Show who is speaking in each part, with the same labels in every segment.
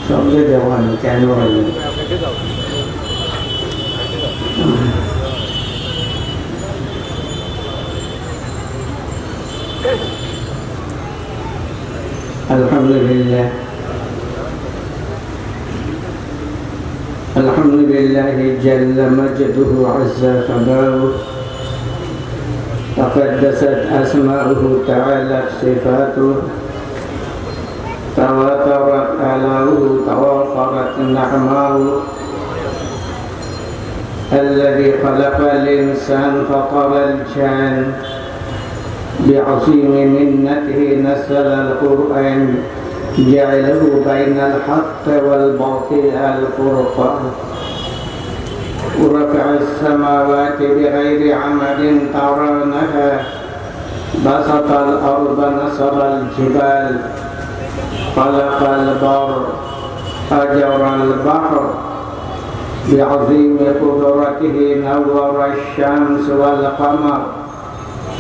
Speaker 1: সঙ্গে দেওয়ানো কেন হয়নি? আলহামদুলিল্লাহ আলহামদুলিল্লাহ জাল্লা মাজদুহু আযযা ফাদাহু تقدست أسماؤه تعالت صفاته تواترت آلاؤه توافرت نعماؤه الذي خلق الإنسان فطر الجان بعظيم منته نزل القرآن جعله بين الحق والباطل الفرقان ورفع السماوات بغير عمد ترونها بسط الأرض نصب الجبال خلق البر فجر البحر بعظيم قدرته نور الشمس والقمر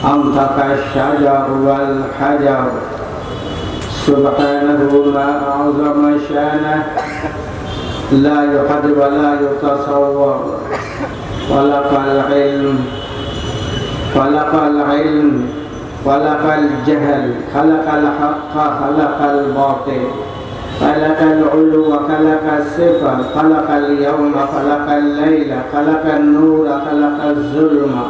Speaker 1: أنطق الشجر والحجر سبحانه ما أعظم شانه لا يحد ولا يتصور خلق العلم خلق الجهل خلق الحق خلق الباطل خلق العلو وخلق الصفر خلق اليوم خلق الليل خلق النور خلق الظلم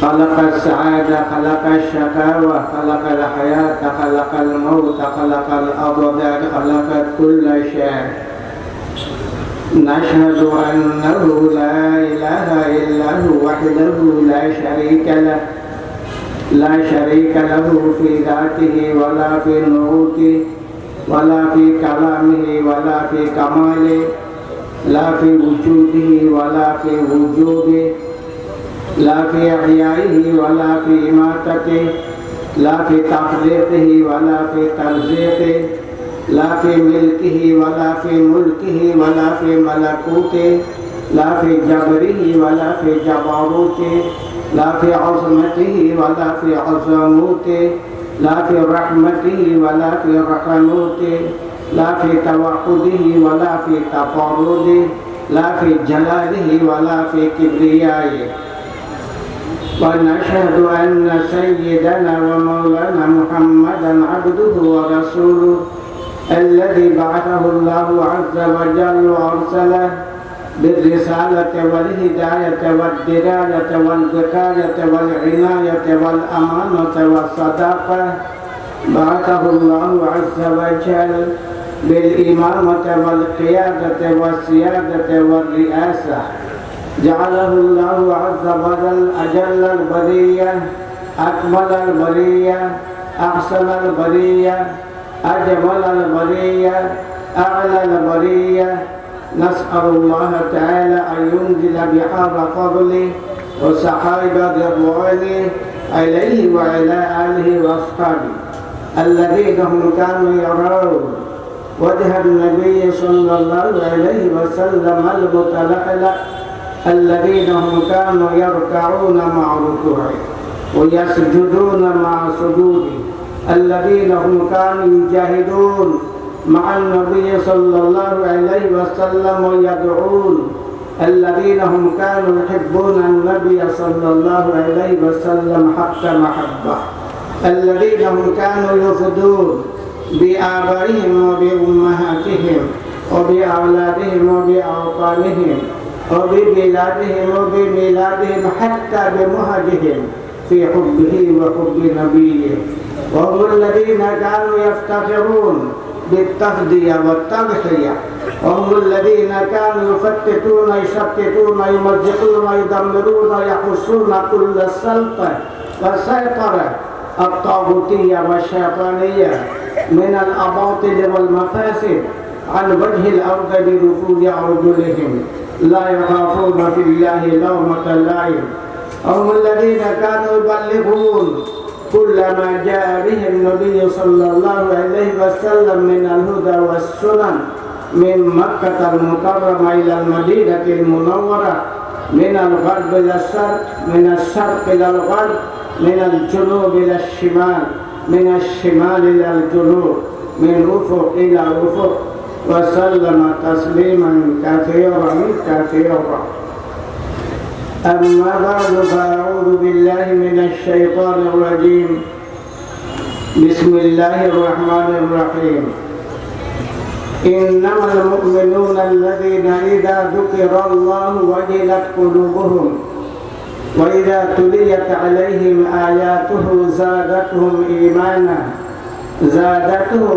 Speaker 1: خلق السعادة خلق الشقاوة خلق الحياة خلق الموت خلق الأبدان خلق كل شيء نشهد أنه لا إله إلا هو وحده لا شريك له في ذاته ولا في نعوته ولا في كلامه ولا في كماله لا في وجوده ولا في وجوده لا في إحيائه ولا في إماتته لا في تخليقه ولا في ترزيقه لا في ملكه ولا في ملكه ولا في ملكوته لا في جبره ولا في جبروته لا في عظمته ولا في عظموته لا في رحمته ولا في رحموته لا في توحده ولا في تفرده لا في جلاله ولا في كبريائه ونشهد أن سيدنا ومولانا محمدا عبده ورسوله الذي بعثه الله عز وجل وأرسله بالرسالة والهداية والدراية والوقاية والعناية والأمانة والصداقة بعثه الله عز وجل بالإمامة والقيادة والسيادة والرئاسة جعله الله عز وجل أجل البرية أكمل البرية أحسن البرية أجمل البرية أعلى البرية نسأل الله تعالى أن ينزل بحار فضله وسحائب رضوانه عليه وعلى آله وأصحابه الذين هم كانوا يرون وجه النبي صلى الله عليه وسلم المتلألأ الذين هم كانوا يركعون مع ركوعه ويسجدون مع سجوده الذين هم كانوا يجاهدون مع النبي صلى الله عليه وسلم ويدعون الذين هم كانوا يحبون النبي صلى الله عليه وسلم حق محبة الذين هم كانوا يفدون بآبائهم وبأمهاتهم وبأولادهم وبأوطانهم وببلادهم وبميلادهم حتى بمهجهم في حبه وحب نبيه وهم الذين كانوا يفتخرون بالتفدية والتضحية وهم الذين كانوا يفتتون يشتتون يمزقون يدمرون يحسون كل السلطة والسيطرة الطاغوتية والشيطانية من الأباطل والمفاسد عن وجه الأرض بنفوذ أرجلهم لا يخافون في الله لومة لائم هم الذين كانوا يبلغون كل ما جاء به النبي صلى الله عليه وسلم من الهدى والسنن من مكة المكرمة إلى المدينة المنورة من الغرب إلى الشرق من الشرق إلى الغرب من الجنوب إلى الشمال من الشمال إلى الجنوب من أفق إلى أفق وسلم تسليما كثيرا أما بعد فأعوذ بالله من الشيطان الرجيم بسم الله الرحمن الرحيم إنما المؤمنون الذين إذا ذكر الله وجلت قلوبهم وإذا تليت عليهم آياته زادتهم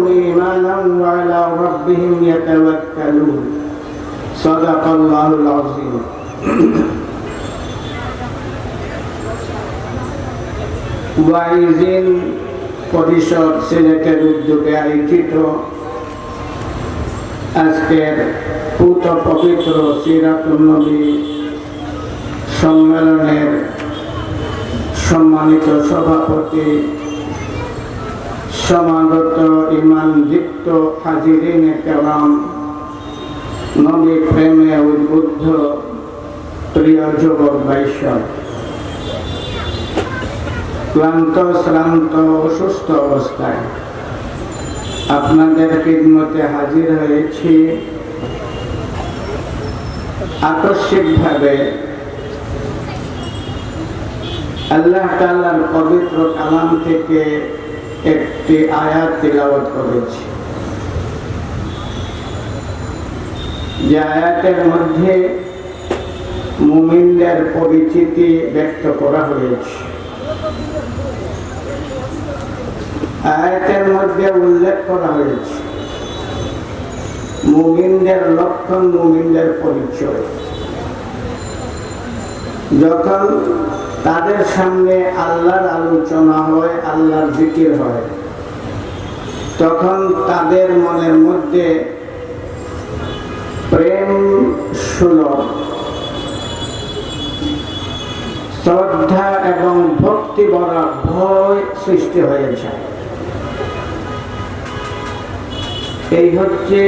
Speaker 1: إيمانا وعلى ربهم يتوكلون صدق الله العظيم ওয়াইজিন পরিষদ সিলেটের উদ্যোগে আয়োজিত আজকের পূত পবিত্র সিরাতুন নবী সম্মেলনের সম্মানিত সভাপতি, সমাগত ইমানদীপ্ত হাজিরিনে কেরাম, নবী প্রেমে উদ্বুদ্ধ প্রিয় যুবক বৈষ্ণব, ক্লান্ত শ্রান্ত অসুস্থ অবস্থায় আপনাদের খিদমতে হাজির হয়েছি। আকস্মিকভাবে আল্লাহ তাআলার পবিত্র কালাম থেকে একটি আয়াত তিলাওয়াত করেছি, যে আয়াতের মধ্যে মুমিনদের পরিচিতি ব্যক্ত করা হয়েছে। আয়াতের মধ্যে উল্লেখ করা হয়েছে মুমিনদের লক্ষণ, মুমিনদের পরিচয়। যখন তাদের সামনে আল্লাহর আলোচনা হয়, আল্লাহর জিকির হয়, তখন তাদের মনের মধ্যে প্রেম সুলভ শ্রদ্ধা এবং ভক্তি ভরা ভয় সৃষ্টি হয়ে যায়। এই হচ্ছে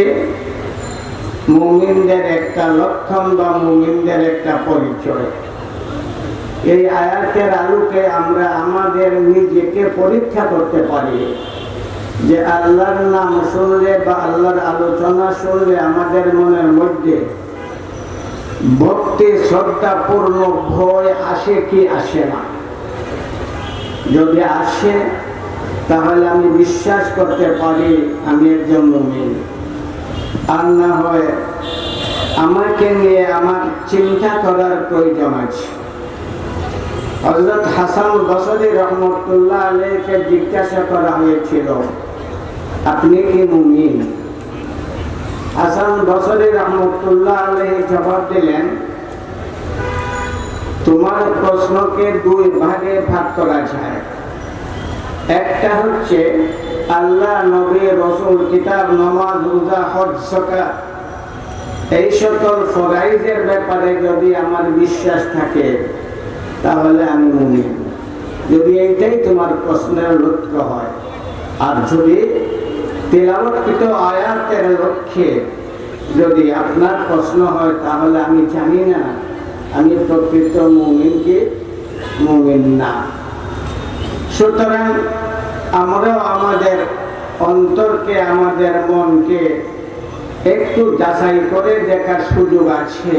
Speaker 1: মুমিনদের একটা লক্ষণ বা মুমিনদের একটা পরিচয়। এই আয়াতের আলোকে আমরা আমাদের নিজেকে পরীক্ষা করতে পারি যে আল্লাহর নাম শুনলে বা আল্লাহর আলোচনা শুনলে আমাদের মনের মধ্যে ভক্তি শ্রদ্ধাপূর্ণ ভয় আসে কি আসে না। যদি আসে তাহলে আমি বিশ্বাস করতে পারি আমি একজন মুমিন। আর না হয় আমাকে নিয়ে আমার চিন্তা করার প্রয়োজন আছে। হযরত হাসান বসরি রহমতুল্লাহ আলাইহিকে জিজ্ঞাসা করা হয়েছিল, আপনি কি মুমিন? হাসান বসরি রহমতুল্লাহ আলাইহি জবাব দিলেন, তোমার প্রশ্নকে দুই ভাগে ভাগ করা যায়। একটা হচ্ছে আল্লাহ, নবী, রাসূল, কিতাব, নামাজ, রোজা, হজ, যাকাত এই সকল ফরআইজের ব্যাপারে যদি আমার বিশ্বাস থাকে তাহলে আমি মুমিন। যদি এইটাই তোমার প্রশ্নের লক্ষ্য হয়, আর যদি তেলাওয়াতকৃত আয়াতের লক্ষ্যে যদি আপনার প্রশ্ন হয় তাহলে আমি জানি না আমি প্রকৃত মুমিন কি মুমিন না। সুতরাং আমরাও আমাদের অন্তরকে, আমাদের মনকে একটু যাচাই করে দেখার সুযোগ আছে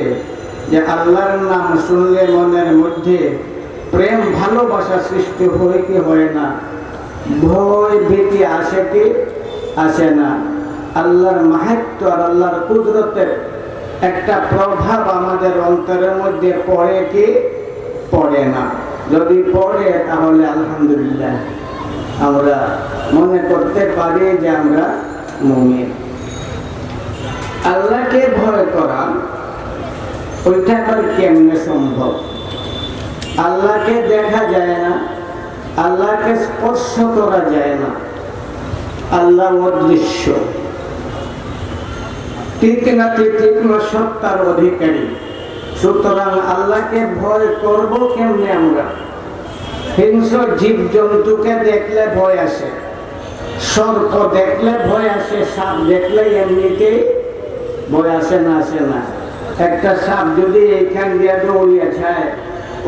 Speaker 1: যে আল্লাহর নাম শুনলে মনের মধ্যে প্রেম ভালোবাসা সৃষ্টি হয় কি হয় না, ভয় ভীতি আসে কি আসে না, আল্লাহর মাহাত্ম্য আর আল্লাহর কুদরতের একটা প্রভাব আমাদের অন্তরের মধ্যে পড়ে কি পড়ে না। যদি পড়ে তাহলে আলহামদুলিল্লাহ আমরা মনে করতে পারি যে আমরা মুমিন। আল্লাহকে ভয় করা ওইটা আবার কেমনে সম্ভব? আল্লাহকে দেখা যায় না, আল্লাহকে স্পর্শ করা যায় না, আল্লাহ অদৃশ্য, তীক্ষ্ণ সত্তার অধিকারী। সুতরাং আল্লাহকে ভয় করব কেমনে আমরা? হিংস্র জীব জন্তুকে দেখলে ভয় আসে, সর্প দেখলে ভয় আসে, সাপ দেখলে এমনিতেই ভয় আসে না? আসে না? একটা সাপ যদি এইখান দিয়ে দৌড়িয়ে যায়,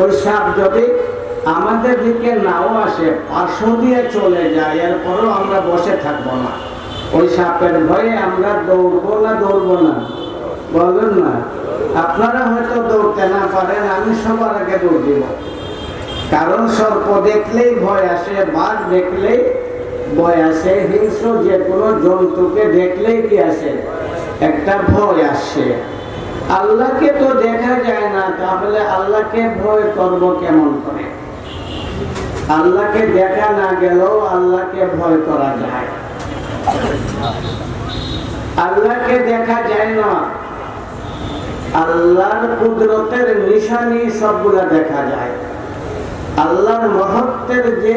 Speaker 1: ওই সাপ যদি আমাদের দিকে নাও আসে, পার্শ্ব দিয়ে চলে যায়, এরপরও আমরা বসে থাকবো না। ওই সাপের ভয়ে আমরা দৌড়বো না দৌড়বো না? বলুন না। আপনারা হয়তো দৌড়তে না পারেন, আমি সবার আগে দৌড় দিব। কারণ সর্প দেখলেই ভয় আসে, বাঘ দেখলেই ভয় আসে, হিংস্র যে কোনো জন্তুকে দেখলেই কি আসে? একটা ভয় আসে। আল্লাহকে তো দেখা যায় না, তাহলে আল্লাহকে ভয় করব কেমন করে? আল্লাহকে দেখা না গেলেও আল্লাহকে ভয় করা যায়। আল্লাহকে দেখা যায় না, আল্লাহর কুদরতের নিশানি সবগুলা দেখা যায়। আল্লাহর মহত্বের যে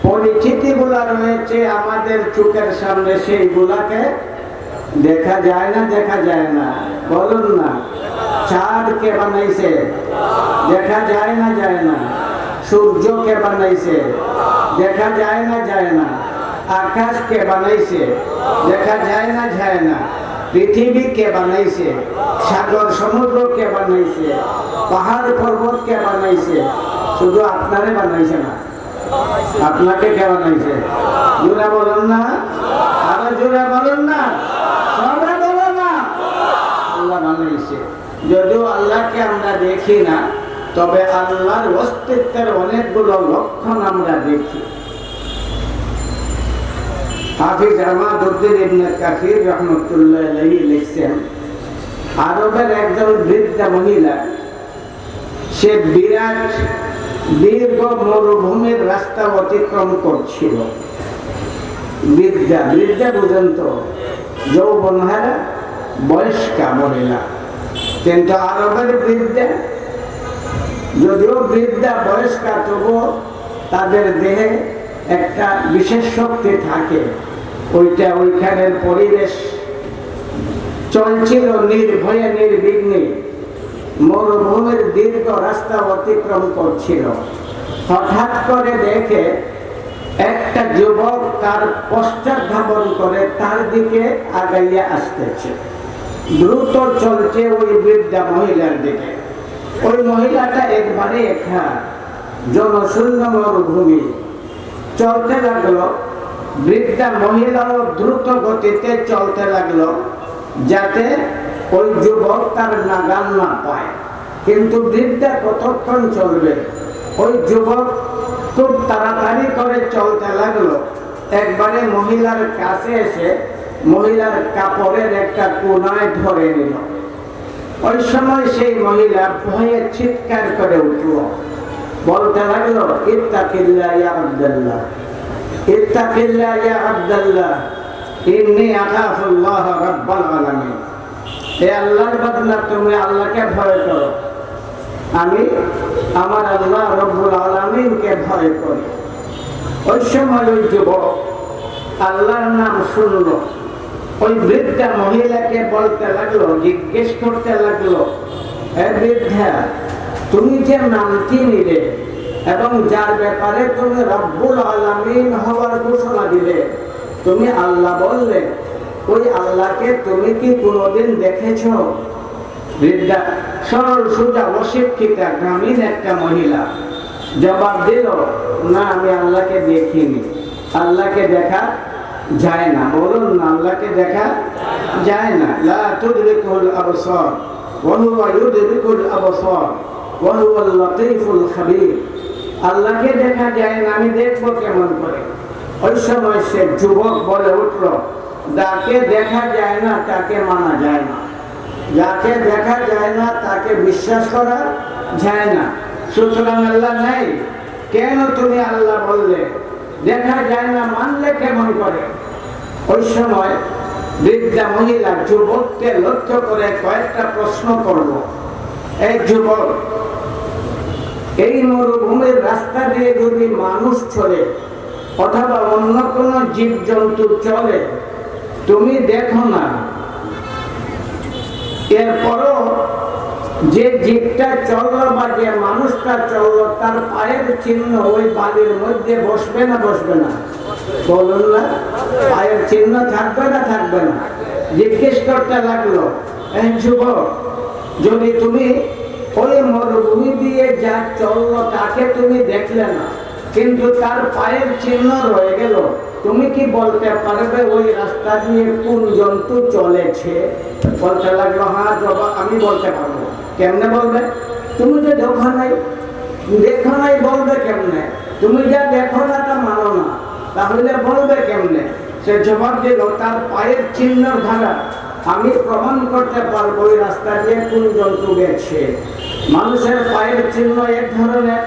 Speaker 1: পরিচিতিগুলা রয়েছে আমাদের চোখের সামনে, সেইগুলাকে দেখা যায় না? দেখা যায় না? বলুন না। চাঁদ কে বানাইছে? দেখা যায় না? যায় না? সূর্য কে বানাইছে? দেখা যায় না? যায় না? আকাশ কে বানাইছে? দেখা যায় না? যায় না? পৃথিবী কে বানাইছে? সাগর সমুদ্র কে বানাইছে? পাহাড় পর্বত কে বানাইছে? শুধু আপনারে বানাইছে না, আপনাকে কে বানাইছে? জোরে বলুন না, আরো জোরে বলুন না, সবাই বলুন না। আল্লাহ বানাইছে। যদিও আল্লাহকে আমরা দেখি না, তবে আল্লাহর অস্তিত্বের অনেকগুলো লক্ষণ আমরা দেখি। হাফিজ আহমদউদ্দিন ইবনে কাসির রাহমাতুল্লাহ আলাইহি লিখছেন, আরবের একজন বৃদ্ধা মহিলা, সে বিরাট দীর্ঘ মরুভূমির রাস্তা অতিক্রম করছিল। বৃদ্ধা, বৃদ্ধা বুঝেন তো, যৌবনহারা বয়স্কা মহিলা। কিন্তু আরবের বৃদ্ধা, যদিও বৃদ্ধা বয়স্কা, তবুও তাদের দেহে একটা বিশেষ শক্তি থাকে। ওইখানের পরিবেশ চলছিল নির্ভয়ে নির্বিঘ্নে, মরুভূমির দীর্ঘ রাস্তা অতিক্রম করছিল। হঠাৎ করে দেখে একটা যুবক তার পশ্চাৎ ধাবন করে তার দিকে আগাইয়া আসতেছে, দ্রুত চলছে ওই বৃদ্ধা মহিলার দিকে। ওই মহিলাটা একবারে একা, জনশূন্য মরুভূমি, চলতে লাগলো। বৃদ্ধা মহিলাও দ্রুত গতিতে চলতে লাগলো, যাতে ওই যুবক তার নাগাল না পায়। কিন্তু বৃদ্ধা কতক্ষণ চলবে? ওই যুবক খুব তাড়াতাড়ি করে চলতে লাগলো। একবারে মহিলার কাছে এসে মহিলার কাপড়ের একটা কোনায় ধরে নিল। ওই সময় সেই মহিলা ভয়ে চিৎকার করে উঠল, বলতে লাগলো, ইত্তাকিল্লাহ ইয়া আব্দুল্লাহ, ইত্তাকিল্লাহ ইয়া আব্দুল্লাহ, ইন্নী আখাফুল্লাহ রাব্বাল আলামিন। হে আল্লাহর বান্দা, তুমি আল্লাহকে ভয় করো, আমি আমার আল্লাহ রব্বুল আলামিনকে ভয় করি। ওই সময় ওই যুবক আল্লাহর নাম শুনলো। ওই বৃদ্ধা মহিলাকে বলতে লাগলো, জিজ্ঞেস করতে লাগলো, হে বৃদ্ধা, তুমি যে নামটি নিলে এবং যার ব্যাপারে তুমি রব্বুল আলামিন হওয়ার ঘোষণা দিলে, তুমি আল্লাহ বললে, ওই আল্লাহকে তুমি কি কোনোদিন দেখেছ? বৃদ্ধা সরল সোজা অশিক্ষিতা গ্রামীণ একটা মহিলা জবাব দিল, না, আমি আল্লাহকে দেখিনি। আল্লাহকে দেখা যায় না। বলুন না, আল্লাহকে দেখা যায় না। লা তুদরিকুল আবসার ওয়া হুয়া ইউদরিকুল আবসার ওয়া হুয়াল লাতীফুল খাবীর। আল্লাহকে দেখা যায় না, আমি দেখবো কেমন করে? ওই সময় সে যুবক বলে উঠল, যাকে দেখা যায় না তাকে মানা যায় না, যাকে দেখা যায় না তাকে বিশ্বাস করা যায় না। সুতরাং আল্লাহ নাই, কেন তুমি আল্লাহ বললে? দেখা যায় না মানলে কেমন করে? ওই সময় বৃদ্ধা মহিলা যুবককে লক্ষ্য করে কয়েকটা প্রশ্ন করল। এই যুবক, এই মরুভূমির রাস্তা দিয়ে যদি মানুষ চলে অথবা অন্য কোনো জীবজন্তু চলে, তুমি দেখো না, এরপরও যে জীবটা চললো বা যে মানুষটা চললো, তার পায়ের চিহ্ন ওই বালির মধ্যে বসবে না বসবে না? বলুন না, পায়ের চিহ্ন থাকবে না থাকবে না? জিজ্ঞেস করতে লাগলো, এই যুবক, যদি তুমি ওই মরুভূমি দিয়ে যা চললো তাকে তুমি দেখলে না, কিন্তু তার পায়ের চিহ্ন রয়ে গেল, তুমি কি বলতে পারবে ওই রাস্তা দিয়ে কোন জন্তু চলেছে? বলতে লাগলো, হ্যাঁ জবাব আমি বলতে পারবো। কেমনে বলবে? তুমি যে দেখো নাই বলবে কেমনে? তুমি যা দেখো না তা মানো না, তাহলে বলবে কেমনে? সে জবাব দিল, তার পায়ের চিহ্নের দ্বারা আমি প্রমাণ করতে পারবো ওই রাস্তা দিয়ে কোন জন্তু গেছে। মানুষের পায়ের চিহ্ন এক ধরনের,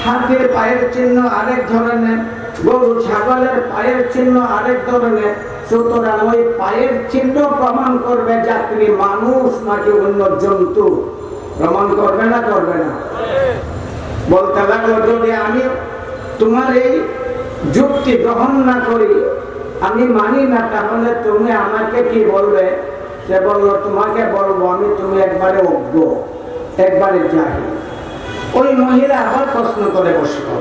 Speaker 1: হাতির পায়ের চিহ্ন আরেক ধরনের, গরু ছাগলের পায়ের চিহ্ন আরেক ধরনের। সুতরাং ওই পায়ের চিহ্ন প্রমাণ করবে যাত্রী মানুষ নাকি অন্য জন্তু। প্রমাণ করবে না করবে না? বলতে লাগলো, যদি আমি তোমার এই যুক্তি গ্রহণ না করি, আমি মানি না, তাহলে তুমি আমাকে কি বলবে? সে বললো, তোমাকে বলবো আমি তুমি একবারে অজ্ঞ, একবারে জাহিল। ওই মহিলা আবার প্রশ্ন করে বসলো,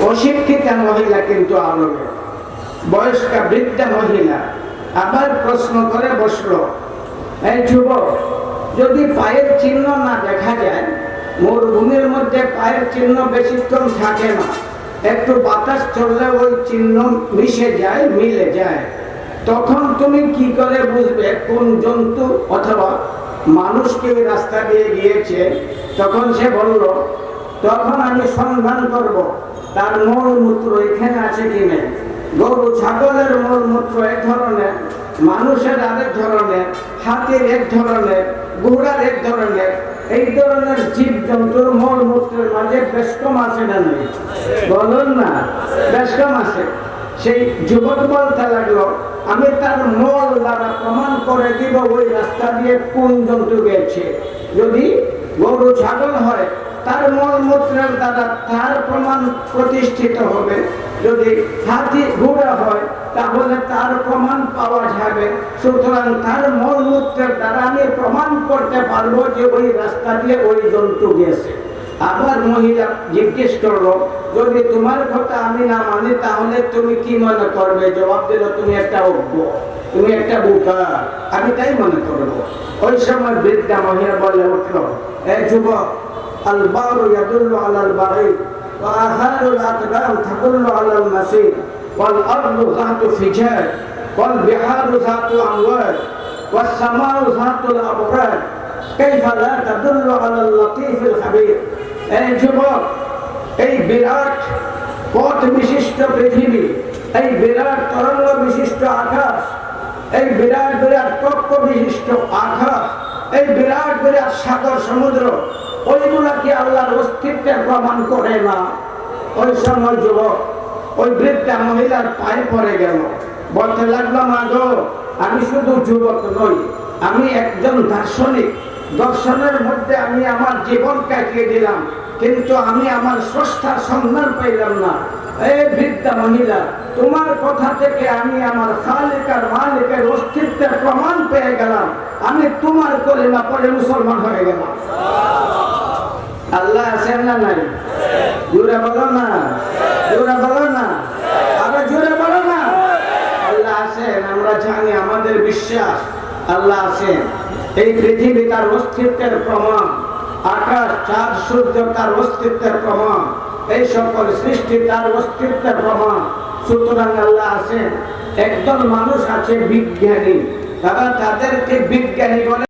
Speaker 1: অশিক্ষিতা মহিলা কিন্তু আরবে, বয়স্কা বৃদ্ধা মহিলা আবার প্রশ্ন করে বসলো, এই যুবক, যদি পায়ের চিহ্ন না দেখা যায়, মরুভূমির মধ্যে পায়ের চিহ্ন বেশিক্ষণ থাকে না, একটু বাতাস চললে ওই চিহ্ন মিশে যায়, মিলে যায়, তখন তুমি কি করে বুঝবে কোন জন্তু অথবা মানুষ কি ওই রাস্তা দিয়ে গিয়েছে? তখন সে বলল, তখন আমি সন্ধান করব তার মলমূত্র এখানে আছে কি নেই। গরু ছাগলের মলমূত্র এক ধরনের, মানুষের আরেক ধরনের, হাতির এক ধরনের, ঘোড়ার এক ধরনের। এই ধরনের জীব জন্তুর মলমূত্রের মাঝে বেশ কম আছে না নেই? বলুন না, বেশ কম আছে। সেই যুবক বলতে লাগলো, আমি তার মল দ্বারা প্রমাণ করে দিব ওই রাস্তা দিয়ে কোন জন্তু গেছে। যদি গরু ছাগল হয়, তার মলমূত্রের দ্বারা তার প্রমাণ প্রতিষ্ঠিত হবে। যদি হাতি ঘোড়া হয়, তাহলে তার প্রমাণ পাওয়া যাবে। সুতরাং তার মলমূত্রের দ্বারা আমি প্রমাণ করতে পারবো যে ওই রাস্তা দিয়ে ওই জন্তু গেছে। আবার মহিলা জিজ্ঞেস করলো, যদি তোমার কথা আমি না মানি, তাহলে তুমি কি মনে করবে? জবাব দিল, তুমি একটা অজ্ঞ, তুমি একটা বোকা, আমি তাই মনে করবো। ওই সময় বৃদ্ধা মহিলা বলে উঠলো, এই যুবক, আল বারু ইয়াদুল্লু আলাল বারি ওয়া আহারুল আকদাম তাদুল্লু আলাল মাসির ওয়াল আরদু যাতু ফিজার ওয়াল বিহারু যাতু আমওয়াজ ওয়াস সামাউ যাতুল আবরার কাইফা লা তাদুল্লু আলাল লাতীফিল খাবীর। এই যুবক, এই বিরাট পথ বিশিষ্ট পৃথিবী, এই বিরাট তরঙ্গ বিশিষ্ট আকাশ, এই বিরাট বিরাট কক্ষ বিশিষ্ট আকাশ, এই বিরাট বিরাট সাগর সমুদ্র, ওইগুলা কি আল্লাহর অস্তিত্বের প্রমাণ করে না? ওই সময় যুবক ওই বৃদ্ধা মহিলার পায়ে পড়ে গেল, বলতে লাগলো, মা গো, আমি শুধু যুবক নই, আমি একজন দার্শনিক। দর্শনের মধ্যে আমি আমার জীবন কাটিয়ে দিলাম, কিন্তু আমি আমার স্রষ্টার সন্ধান পাইলাম না। এই বৃদ্ধা মহিলা, তোমার কথা থেকে আমি আমার খালিক আর মালিকের অস্তিত্বের প্রমাণ পেয়ে গেলাম। আমি তোমার কলিমা পড়ে মুসলমান হয়ে গেলাম। আল্লাহ আছেন না নাই? জোরে বলো না, জোরে বলো না, আবার জোরে বলো না। আল্লাহ আছেন, আমরা জানি, আমাদের বিশ্বাস আল্লাহ আছেন। এই পৃথিবী তার অস্তিত্বের প্রমাণ, আকাশ চাঁদ সূর্য তার অস্তিত্বের প্রমাণ, এই সকল সৃষ্টি তার অস্তিত্বের প্রমাণ। সুতরাং আল্লাহ আছেন। একদল মানুষ আছে বিজ্ঞানী, তারা তাদেরকে বিজ্ঞানী বলে।